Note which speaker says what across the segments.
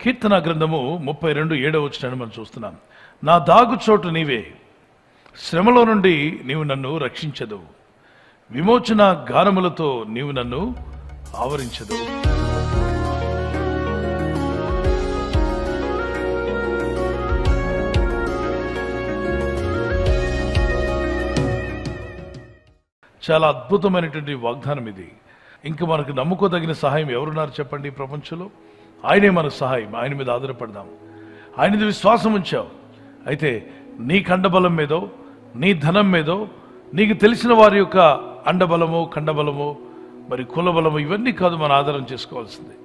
Speaker 1: కీర్తన గ్రంథము 32:7 మనం చూస్తున్నాం. నా దాగుచోటు నీవే, శ్రమలో నుండి నీవు నన్ను రక్షించదు, విమోచన గానములతో నీవు నన్ను ఆవరించదు. చాలా అద్భుతమైనటువంటి వాగ్దానం ఇది. ఇంకా మనకు నమ్ముకోదగిన సహాయం ఎవరున్నారు చెప్పండి? ప్రపంచంలో ఆయనే మనకు సహాయం. ఆయన మీద ఆధారపడదాం. ఆయన మీద విశ్వాసం ఉంచావు అయితే నీ కండబలం మీదో, నీ ధనం మీదో, నీకు తెలిసిన వారి యొక్క అండబలము, కండబలము, మరి కులబలము, ఇవన్నీ కాదు మన ఆధారం చేసుకోవాల్సింది.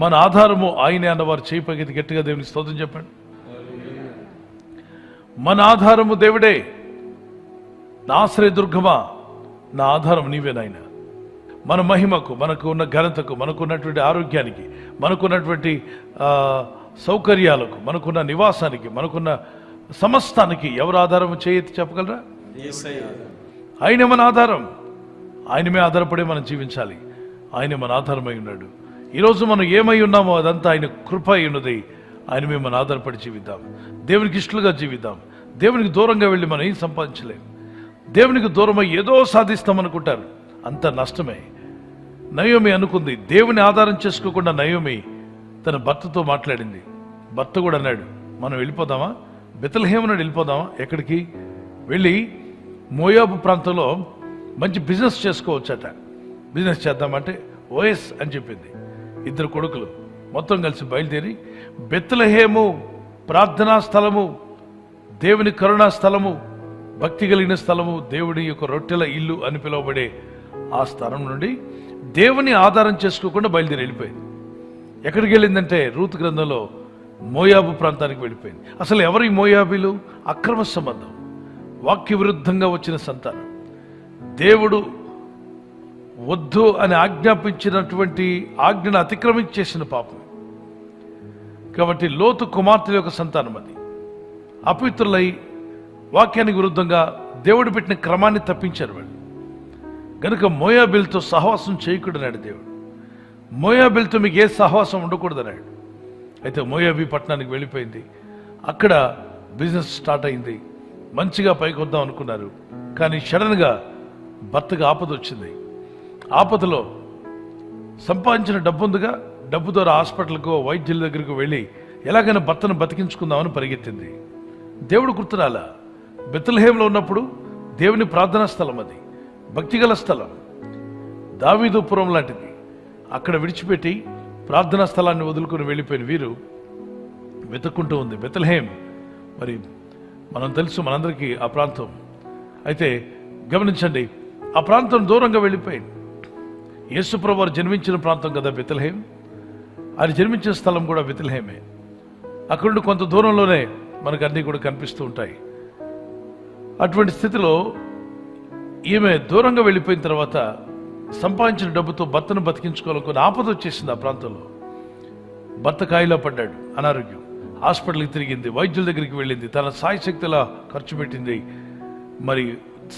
Speaker 1: మన ఆధారము ఆయనే అన్నవారు చేయి పైకి గట్టిగా దేవునికి స్తోత్రం చెప్పండి. మన ఆధారము దేవుడే. నా ఆశ్రయ దుర్గమా, నా ఆధారం నీవే నాయన. మన మహిమకు, మనకు ఉన్న ఘనతకు, మనకున్నటువంటి ఆరోగ్యానికి, మనకున్నటువంటి సౌకర్యాలకు, మనకున్న నివాసానికి, మనకున్న సమస్తానికి ఎవరు ఆధారం చేయెత్తి చెప్పగలరా? ఆయనే మన ఆధారం. ఆయనమే ఆధారపడే మనం జీవించాలి. ఆయనే మన ఆధారమై ఉన్నాడు. ఈరోజు మనం ఏమై ఉన్నామో అదంతా ఆయన కృప అయి ఉన్నది. ఆయనమే మన ఆధారపడి జీవిద్దాం. దేవునికి ఇష్టలుగా జీవిద్దాం. దేవునికి దూరంగా వెళ్ళి మనం ఏం సంపాదించలేం. దేవునికి దూరమై ఏదో సాధిస్తామనుకుంటారు, అంత నష్టమే. నయోమి అనుకుంది. దేవుని ఆధారం చేసుకోకుండా నయోమి తన భర్తతో మాట్లాడింది. భర్త కూడా అన్నాడు, మనం వెళ్ళిపోదామా, బెత్లెహేము నుండి వెళ్ళిపోదామా? ఎక్కడికి వెళ్ళి మోయాబు ప్రాంతంలో మంచి బిజినెస్ చేసుకోవచ్చట. బిజినెస్ చేద్దామంటే ఓఎస్ అని చెప్పింది. 2 కొడుకులు మొత్తం కలిసి బయలుదేరి బెత్లెహేము ప్రార్థనా స్థలము, దేవుని కరుణా స్థలము, భక్తి కలిగిన స్థలము, దేవుడి యొక్క రొట్టెల ఇల్లు అని పిలువబడే ఆ స్థలం నుండి దేవుని ఆధారం చేసుకోకుండా బయలుదేరి వెళ్ళిపోయింది. ఎక్కడికి వెళ్ళిందంటే రూతు గ్రంథంలో మోయాబు ప్రాంతానికి వెళ్ళిపోయింది. అసలు ఎవరు ఈ మోయాబీలు? అక్రమ సంబంధం, వాక్య విరుద్ధంగా వచ్చిన సంతానం. దేవుడు వద్దు అని ఆజ్ఞాపించినటువంటి ఆజ్ఞను అతిక్రమించేసిన పాపం. కాబట్టి లోతు కుమార్తెల యొక్క సంతానం అది. అపవిత్రులై వాక్యానికి విరుద్ధంగా దేవుడు పెట్టిన క్రమాన్ని తప్పించారు వాళ్ళు. కనుక మోయాబీలతో సహవాసం చేయకూడదన్నాడు దేవుడు. మోయాబీలతో మీకు ఏ సహవాసం ఉండకూడదన్నాడు. అయితే మోయాబీ పట్టణానికి వెళ్ళిపోయింది. అక్కడ బిజినెస్ స్టార్ట్ అయింది. మంచిగా పైకి వద్దాం అనుకున్నారు. కానీ సడన్గా భర్తకు ఆపద వచ్చింది. ఆపదలో సంపాదించిన డబ్బు ఉందిగా, డబ్బు ద్వారా హాస్పిటల్కో వైద్యుల దగ్గరకు వెళ్ళి ఎలాగైనా భర్తను బతికించుకుందామని పరిగెత్తింది. దేవుడు గుర్తురాలా. బెత్లెహేములో ఉన్నప్పుడు దేవుని ప్రార్థనా స్థలం, అది భక్తిగల స్థలం, దావీదుపురం లాంటిది. అక్కడ విడిచిపెట్టి ప్రార్థనా స్థలాన్ని వదులుకొని వెళ్ళిపోయిన వీరు వెతుక్కుంటూ ఉంది బెత్లెహేం. మరి మనం తెలుసు, మనందరికీ ఆ ప్రాంతం. అయితే గమనించండి, ఆ ప్రాంతం దూరంగా వెళ్ళిపోయింది. యేసుప్రభు వారు జన్మించిన ప్రాంతం కదా బెత్లెహేం. ఆయన జన్మించిన స్థలం కూడా బెత్లెహేమే. అక్కడ నుండి కొంత దూరంలోనే మనకు అన్నీ కూడా కనిపిస్తూ ఉంటాయి. అటువంటి స్థితిలో ఈమె దూరంగా వెళ్ళిపోయిన తర్వాత సంపాదించిన డబ్బుతో భర్తను బతికించుకోవాలనుకుని ఆపద వచ్చేసింది ఆ ప్రాంతంలో. భర్త కాయిలో పడ్డాడు, అనారోగ్యం, హాస్పిటల్కి తిరిగింది, వైద్యుల దగ్గరికి వెళ్ళింది, తన సాయశక్తిలా ఖర్చు పెట్టింది. మరి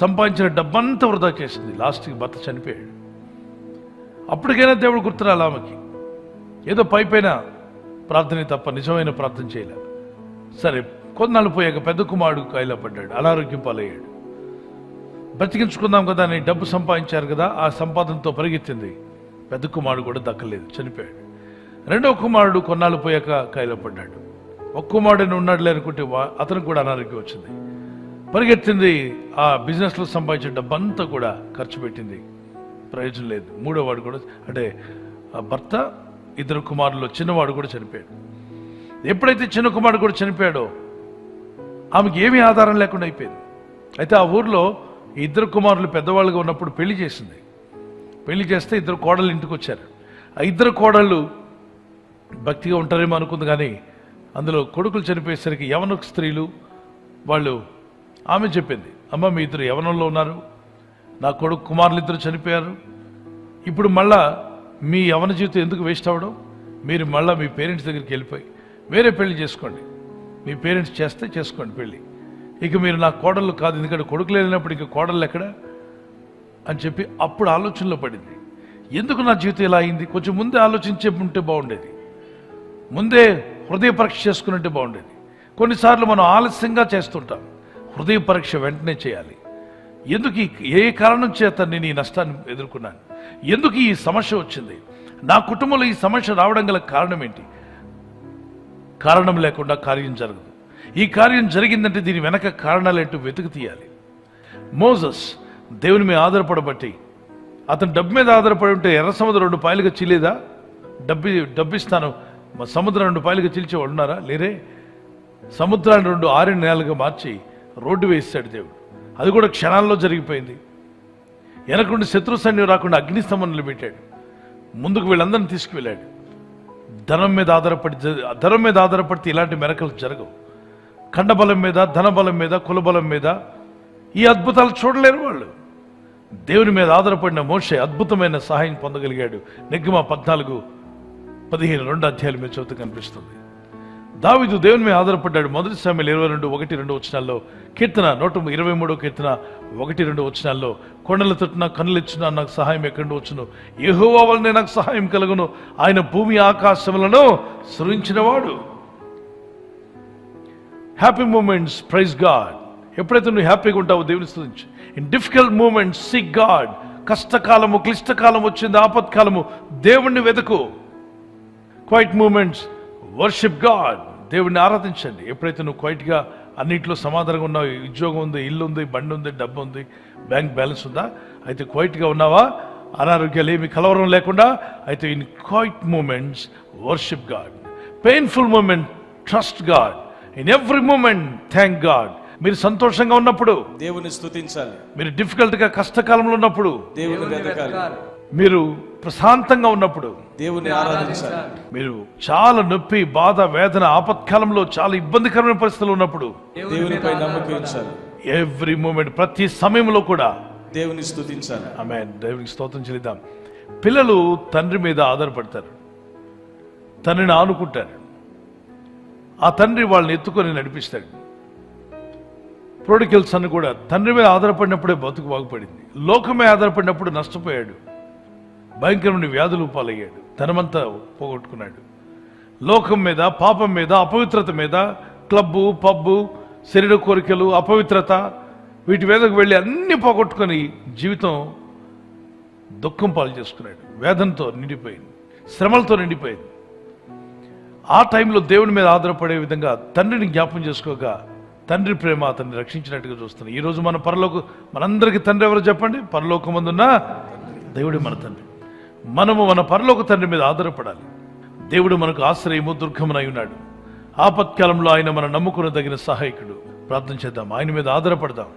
Speaker 1: సంపాదించిన డబ్బంతా వృధా చేసింది. లాస్ట్కి భర్త చనిపోయాడు. అప్పటికైనా దేవుడు గుర్తురాలి ఆమెకి. ఏదో పైపైన ప్రార్థన తప్ప నిజమైన ప్రార్థన చేయలేదు. సరే, కొన్నాళ్ళు పోయాక పెద్ద కుమారుడు కాయిలో పడ్డాడు, అనారోగ్యం పాలయ్యాడు. బ్రతికించుకుందాం కదా అని డబ్బు సంపాదించారు కదా, ఆ సంపాదనతో పరిగెత్తింది. పెద్ద కుమారుడు కూడా దక్కలేదు, చనిపోయాడు. రెండవ కుమారుడు కొన్నాళ్ళు పోయాక కాయిలో పడ్డాడు. ఒక కుమారుడిని ఉన్నాడులే అనుకుంటే అతనికి కూడా అనారోగ్యం వచ్చింది. పరిగెత్తింది, ఆ బిజినెస్లో సంపాదించిన డబ్బంతా కూడా ఖర్చు పెట్టింది, ప్రయోజనం లేదు. మూడో వాడు కూడా, అంటే ఆ భర్త 2 కుమారుల్లో చిన్నవాడు కూడా చనిపోయాడు. ఎప్పుడైతే చిన్న కుమారుడు కూడా చనిపోయాడో ఆమెకి ఏమీ ఆధారం లేకుండా అయిపోయింది. అయితే ఆ ఊర్లో 2 కుమారులు పెద్దవాళ్ళుగా ఉన్నప్పుడు పెళ్లి చేసింది. పెళ్లి చేస్తే 2 కోడళ్ళు ఇంటికి వచ్చారు. ఆ 2 కోడళ్ళు భక్తిగా ఉంటారేమో అనుకుంది, కానీ అందులో కొడుకులు చనిపోయేసరికి యవన స్త్రీలు వాళ్ళు, ఆమె చెప్పింది, అమ్మ మీ 2 యవనంలో ఉన్నారు, నా కొడుకు కుమారులు 2 చనిపోయారు, ఇప్పుడు మళ్ళా మీ యవన జీవితం ఎందుకు వేస్ట్ అవ్వడం? మీరు మళ్ళీ మీ పేరెంట్స్ దగ్గరికి వెళ్ళిపోయి వేరే పెళ్లి చేసుకోండి. మీ పేరెంట్స్ చేస్తే చేసుకోండి పెళ్ళి. ఇక మీరు నా కోడళ్ళు కాదు, ఎందుకంటే కొడుకులు వెళ్ళినప్పుడు ఇక కోడళ్ళు ఎక్కడ అని చెప్పి అప్పుడు ఆలోచనలో పడింది. ఎందుకు నా జీవితం ఇలా అయింది? కొంచెం ముందే ఆలోచించే ఉంటే బాగుండేది. ముందే హృదయ పరీక్ష చేసుకున్నట్టే బాగుండేది. కొన్నిసార్లు మనం ఆలస్యంగా చేస్తుంటాం. హృదయ పరీక్ష వెంటనే చేయాలి. ఎందుకు ఏ కారణం చేత నేను ఈ నష్టాన్ని ఎదుర్కొన్నాను, ఎందుకు ఈ సమస్య వచ్చింది, నా కుటుంబంలో ఈ సమస్య రావడం గల కారణం ఏంటి? కారణం లేకుండా కార్యం జరగదు. ఈ కార్యం జరిగిందంటే దీని వెనక కారణాలు ఏంటో వెతుకు తీయాలి. మోసెస్ దేవుని మీద ఆధారపడబట్టి, అతను డబ్బు మీద ఆధారపడి ఉంటే ఎర్ర సముద్రం 2 పాయలుగా చీలేదా? డబ్బిస్తాను సముద్రం 2 పాయలుగా చీల్చేవాడు ఉన్నారా? లేరే. సముద్రాన్ని 2 ఆరిన నేలగా మార్చి రోడ్డు వేసాడు దేవుడు. అది కూడా క్షణాల్లో జరిగిపోయింది. వెనకుండి శత్రు సైన్యం రాకుండా అగ్నిస్తంభం నిలబెట్టాడు. ముందుకు వీళ్ళందరినీ తీసుకువెళ్ళాడు. ధనం మీద ఆధారపడితే ఇలాంటి మెరకలు జరగవు. ఖండబలం మీద, ధనబలం మీద, కులబలం మీద ఈ అద్భుతాలు చూడలేరు వాళ్ళు. దేవుని మీద ఆధారపడిన మోషే అద్భుతమైన సహాయం పొందగలిగాడు. నెగ్గమ 14:15 2 అధ్యాయాల మీద చదువుతూ కనిపిస్తుంది. దావీదు దేవుని మీద ఆధారపడ్డాడు. 1 సమూయేలు 22:1-2 వచనాల్లో, కీర్తన 123 కీర్తన 1-2 వచనాల్లో, కొండల తట్టున కన్నులిచ్చున నాకు సహాయం ఎక్కడి వచ్చును, యెహోవా వలనే నాకు సహాయం కలుగును, ఆయన భూమి ఆకాశములను సృజించినవాడు. Happy moments praise God. ఎప్పుడైతే నువ్వు హ్యాపీగా ఉంటావో దేవుని స్తుతించు. In difficult moments seek God. కష్టకాలము, క్లిష్టకాలం వచ్చింది, ఆపత్కాలము, దేవుణ్ణి వెతుకు. Quiet moments worship God. దేవుడిని ఆరాధించండి. ఎప్పుడైతే నువ్వు క్వైట్గా అన్నింటిలో సమాధానంగా ఉన్నావు, ఉద్యోగం ఉంది, ఇల్లు ఉంది, బండి ఉంది, డబ్బు ఉంది, బ్యాంక్ బ్యాలెన్స్ ఉందా, అయితే క్వైట్గా ఉన్నావా, అనారోగ్యాలు ఏమి కలవరం లేకుండా, అయితే in quiet moments worship God. Painful moment trust God. In every moment thank God. మీరు సంతోషంగా ఉన్నప్పుడు
Speaker 2: దేవుని స్తుతించాలి.
Speaker 1: మీరు డిఫికల్ట్ గా కష్టకాలంలో ఉన్నప్పుడు
Speaker 2: దేవుని వెతకాలి.
Speaker 1: మీరు ప్రశాంతంగా ఉన్నప్పుడు
Speaker 2: దేవుని ఆరాధించాలి.
Speaker 1: మీరు చాలా నొప్పి, బాధ, వేదన, ఆపత్కాలంలో చాలా ఇబ్బందికరమైన పరిస్థితులు ఉన్నప్పుడు
Speaker 2: దేవునిపై నమ్మకం ఉంచాలి.
Speaker 1: ఎవ్రీ మూమెంట్, ప్రతి సమయంలో కూడా
Speaker 2: దేవుని స్తుతించాలి.
Speaker 1: ఆమేన్. దేవునికి స్తోత్రం చెల్లిద్దాం. పిల్లలు తండ్రి మీద ఆధారపడతారు, తండ్రిని ఆనుకుంటారు. ఆ తండ్రి వాళ్ళని ఎత్తుకొని నడిపిస్తాడు. ప్రోడికల్ సన్ కూడా తండ్రి మీద ఆధారపడినప్పుడే బతుకు బాగుపడింది. లోకమే ఆధారపడినప్పుడు నష్టపోయాడు. భయంకరమైన వ్యాధులు పాలయ్యాడు. ధనమంతా పోగొట్టుకున్నాడు. లోకం మీద, పాపం మీద, అపవిత్రత మీద, క్లబ్బు, పబ్బు, శరీర కోరికలు, అపవిత్రత, వీటి మీదకు వెళ్ళి అన్ని పోగొట్టుకొని జీవితం దుఃఖం పాలు చేసుకున్నాడు. వేదనతో నిండిపోయింది, శ్రమలతో నిండిపోయింది. ఆ టైంలో దేవుని మీద ఆధారపడే విధంగా తండ్రిని జ్ఞాపం చేసుకోగా తండ్రి ప్రేమ అతన్ని రక్షించినట్టుగా చూస్తున్నాం. ఈరోజు మనందరికీ తండ్రి ఎవరు చెప్పండి? పరలోకమందున్న దేవుడు మన తండ్రి. మనము మన పరలోక తండ్రి మీద ఆధారపడాలి. దేవుడు మనకు ఆశ్రయము, దుర్గమునై ఉన్నాడు. ఆపత్కాలంలో ఆయన మనం నమ్ముకోదగిన సహాయకుడు. ప్రార్థన చేద్దాం, ఆయన మీద ఆధారపడదాం.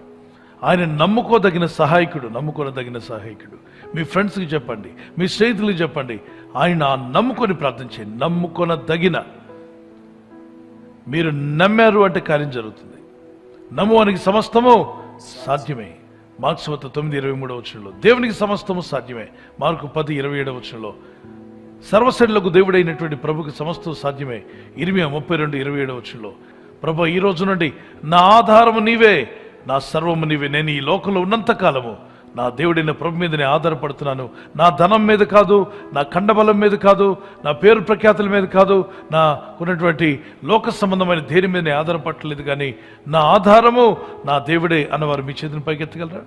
Speaker 1: ఆయన నమ్ముకోదగిన సహాయకుడు. మీ ఫ్రెండ్స్కి చెప్పండి, మీ స్నేహితులకు చెప్పండి, ఆయన నమ్ముకొని ప్రార్థన చేయండి. నమ్ముకొనదగిన, మీరు నమ్మారు అంటే కార్యం జరుగుతుంది. నమ్మువానికి సమస్తము సాధ్యమే. మార్క్స్ 9:23 వచనంలో దేవునికి సమస్తము సాధ్యమే. మార్కు 10:27 వచనంలో సర్వశక్తులకు దేవుడైనటువంటి ప్రభుకి సమస్తం సాధ్యమే. ఇర్మియా 32:27 వచనంలో ప్రభు ఈ రోజు నుండి నా ఆధారము నీవే, నా సర్వము నీవే. నేను ఈ లోకంలో ఉన్నంత కాలము నా దేవుడైన ప్రభు మీదనే ఆధారపడుతున్నాను. నా ధనం మీద కాదు, నా ఖండబలం మీద కాదు, నా పేరు ప్రఖ్యాతుల మీద కాదు, నా ఉన్నటువంటి లోక సంబంధమైన దేని మీదనే ఆధారపడలేదు, కానీ నా ఆధారము నా దేవుడే అన్నవారు మీ చేతిని పైకెత్తగలరా?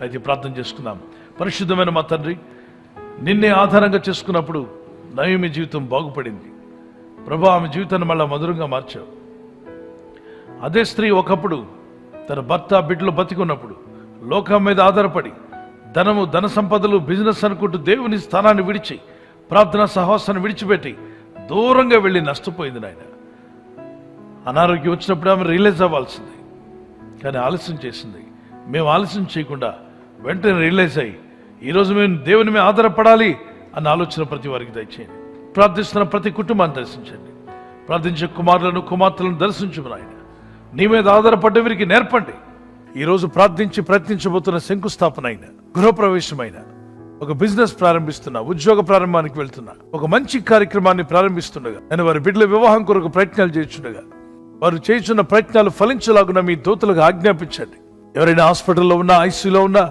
Speaker 1: అయితే ప్రార్థన చేసుకుందాం. పరిశుద్ధమైన మా తండ్రి, నిన్నే ఆధారంగా చేసుకున్నప్పుడు నయోమి జీవితం బాగుపడింది. ప్రభు ఆమె జీవితాన్ని మళ్ళా మధురంగా మార్చావు. అదే స్త్రీ ఒకప్పుడు తన భర్త, బిడ్డలు బతికున్నప్పుడు లోకం మీద ఆధారపడి ధనము, ధన సంపదలు, బిజినెస్ అనుకుంటూ దేవుని స్థానాన్ని విడిచి, ప్రార్థనా సహవాసాన్ని విడిచిపెట్టి దూరంగా వెళ్ళి నష్టపోయింది. నాయన, అనారోగ్యం వచ్చినప్పుడు ఆమె రియలైజ్ అవ్వాల్సింది, కానీ ఆలస్యం చేసింది. మేము ఆలస్యం చేయకుండా వెంటనే రియలైజ్ అయ్యి ఈరోజు మేము దేవుని మీద ఆధారపడాలి అన్న ఆలోచన ప్రతి వారికి దయచేయండి. ప్రార్థిస్తున్న ప్రతి కుటుంబాన్ని దర్శించండి. ప్రార్థించే కుమారులను, కుమార్తెలను దర్శించు నాయన. నీ మీద ఆధారపడ్డ వీరికి నేర్పండి. ఈరోజు ప్రార్థించి ప్రయత్నించబోతున్న శంకుస్థాపన అయిన, గృహప్రవేశమైన, ఒక బిజినెస్ ప్రారంభిస్తున్నా, ఉద్యోగ ప్రారంభానికి వెళ్తున్నా, ఒక మంచి కార్యక్రమాన్ని ప్రారంభిస్తుండగా, నేను వారి బిడ్డల వివాహం కొరకు ప్రయత్నాలు చేస్తుండగా వారు చేస్తున్న ప్రయత్నాలు ఫలించలాగున మీ దూతలకు ఆజ్ఞాపించండి. ఎవరైనా హాస్పిటల్లో ఉన్నా, ఐసీయూలో ఉన్నా,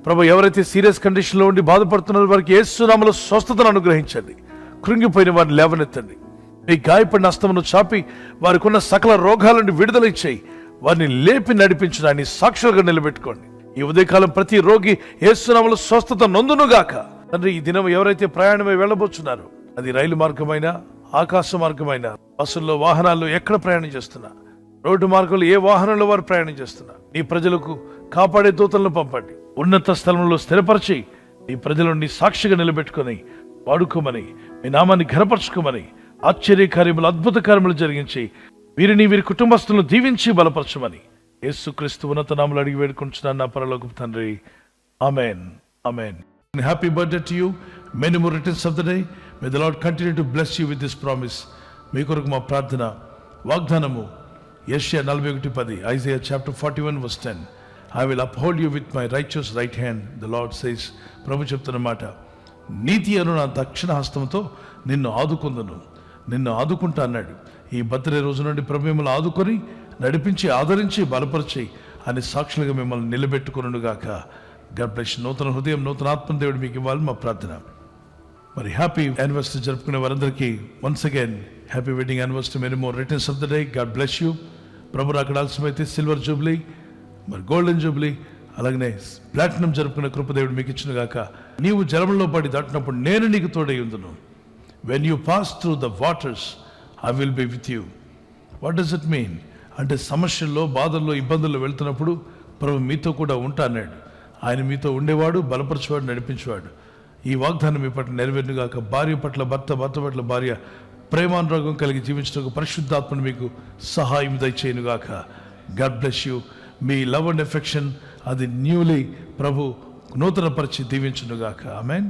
Speaker 1: ప్రభు ఎవరైతే సీరియస్ కండిషన్లో ఉండి బాధపడుతున్నారో వారికి యేసు నామములో స్వస్థతను అనుగ్రహించండి. కృంగిపోయిన వారిని లేవనెత్తండి. నీ గాయపడిన హస్తమును చాపి వారికి ఉన్న సకల రోగాల నుండి విడుదల ఇచ్చేయి. వారిని లేపి నడిపించిన నీ సాక్షులుగా నిలబెట్టుకోండి. ఈ ఉదయకాలం ప్రతి రోగి యేసు నామములో స్వస్థత నొందునుగాక. తండ్రి, ఈ దినం ఎవరైతే ప్రయాణమై వెళ్ళబోతున్నారు, అది రైలు మార్గమైనా, ఆకాశ మార్గమైనా, బస్సుల్లో, వాహనాల్లో ఎక్కడ ప్రయాణం చేస్తున్నా, రోడ్డు మార్గంలో ఏ వాహనంలో వారు ప్రయాణం చేస్తున్నా, నీ ప్రజలకు కాపాడే దూతలను పంపండి. ఉన్నత స్థలంలో స్థిరపరిచి నీ ప్రజలను నీ సాక్షిగా నిలబెట్టుకొని వాడుకోమని, మీ నామాన్ని ఘనపరచుకోమని, ఆశ్చర్యకార్యములు, అద్భుత కార్యములు జరిగించి వీరిని, వీరి కుటుంబస్తులను దీవించి బలపరచమని యేసుక్రీస్తు ఉన్నత నామములో అడిగి వేడుకుంటున్నాను నా పరలోకపు తండ్రి. ఆమేన్. ఆమేన్. Happy birthday to you. Many more returns of the day. May the Lord continue to bless you with this promise. మీ కొరకు మా ప్రార్థన వాగ్దానము యెషయా 41:10, Isaiah chapter 41 verse 10. I will uphold you with my righteous right hand, the Lord says. ప్రభు చెప్తున్న మాట, నీతి అను నా దక్షిణ హస్తంతో నిన్ను ఆదుకుందును, నిన్ను ఆదుకుంటా అన్నాడు. ఈ బర్త్డే రోజు నుండి ప్రభు మిమ్మల్ని ఆదుకొని నడిపించి, ఆదరించి, బలపరిచి అని సాక్షులుగా మిమ్మల్ని నిలబెట్టుకునుగాక. God bless you. నూతన హృదయం, నూతన ఆత్మ దేవుడు మీకు ఇవ్వాలి మా ప్రార్థన. మరి హ్యాపీ యానివర్సరీ జరుపుకునే వారందరికీ once again happy wedding anniversary. Many more returns of the day. God bless you. ప్రభు అక్కడ ఆలస్యమైతే సిల్వర్ జూబ్లీ, మరి గోల్డెన్ జూబ్లీ, అలాగనే ప్లాటినం జరుపుకునే కృపదేవుడు మీకు ఇచ్చిన గాక. నీవు జలంలో పడి దాటినప్పుడు నేను నీకు తోడై ఉందును. When you pass through the waters I will be with you. What does it mean అంటే, సమస్యల్లో, బాధల్లో, ఇబ్బందుల్లో వెళ్తున్నప్పుడు ప్రభు మీతో కూడా ఉంటా అన్నాడు. ఆయన మీతో ఉండేవాడు, బలపరచేవాడు, నడిపించేవాడు. ఈ వాగ్దానం మీ పట్ల నెరవేరునుగాక. భార్య పట్ల భర్త, భర్త పట్ల భార్య ప్రేమానురాగం కలిగి జీవించడానికి పరిశుద్ధాత్మను మీకు సహాయం దయచేయునుగాక. God bless you. మీ లవ్ అండ్ ఎఫెక్షన్ అది న్యూలీ ప్రభు నూతన పరిచి దీవించునుగాక. ఆమేన్.